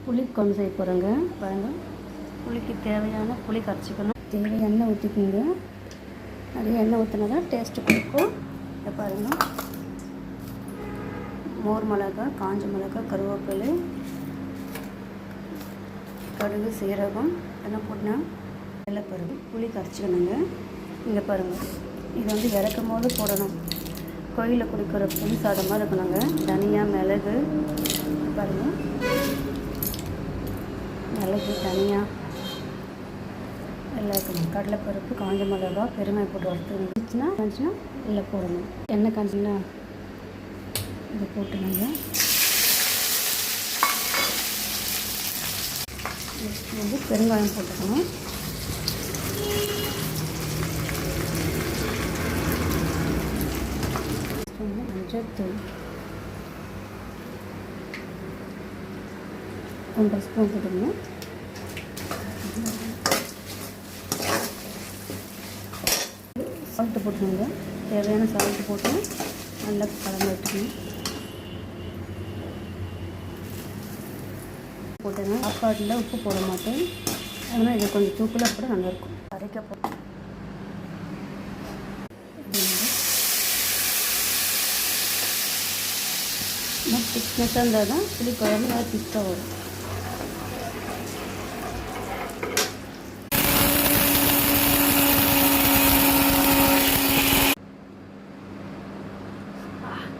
புளி குழம்பு செய்ய போகிறேங்க. பாருங்கள், புளிக்கு தேவையான புளி கரைச்சிக்கணும். தேவை எண்ணெய் ஊற்றிக்கோங்க. நிறைய எண்ணெய் ஊற்றினா தான் டேஸ்ட்டு கொடுக்கும். இதை பாருங்கள், மோர் மிளகாய், காஞ்ச மிளகாய், கருவேப்பிலை, கடுகு, சீரகம் எல்லாம் போட்டுனா எல்லாம் பாருங்கள் புளி கரைச்சிக்கணுங்க. இங்கே பாருங்கள், இது வந்து இறக்கும் போது போடணும். கோயிலில் குடிக்கிற புளி சாதமாக இருக்கணுங்க. தனியா, மிளகு பாருங்கள், மிளகு, தனியா எல்லாம் இருக்கணும். கடலைப்பருப்பு, காஞ்ச மிளகா, பெருங்காயம் போட்டு வறுத்துச்சுன்னா இல்லை போடணும். எண்ணெய் காஞ்சிங்கன்னா இதை போட்டுணுங்க. வந்து பெருங்காயம் போட்டுக்கணும். மஞ்சள்தூள் 1 ஸ்பூன் போட்டுக்கணும். சால்ட்டு போட்டுக்கோங்க. தேவையான சால்ட்டு போட்டு நல்லா கலந்து வச்சுக்கணும். போட்டுங்க. சாப்பாட்டில் உப்பு போட மாட்டேன், அதனால் இது கொஞ்சம் தூக்கலாக கூட நல்லாயிருக்கும். அரைக்க போட்டு திக்னஸாக இருந்தால் தான் புளி குழம்பு நல்லா திக்காக வரும்.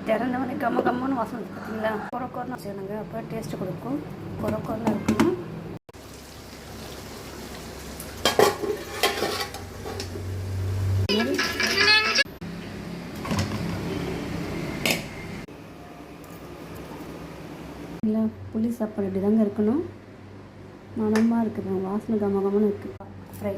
திறந்தவனே கம்மன்னு வாசனை பார்த்தீங்களா? குறக்குறன்னு செய்யணுங்க, அப்போ டேஸ்ட்டு கொடுக்கும். குறக்குறன்னு இருக்கணும். இல்லை, புளி சாப்பாடு இப்படி தாங்க இருக்கணும். மணமாக இருக்குது, வாசனை கம்மன்னு இருக்குது. ஃப்ரை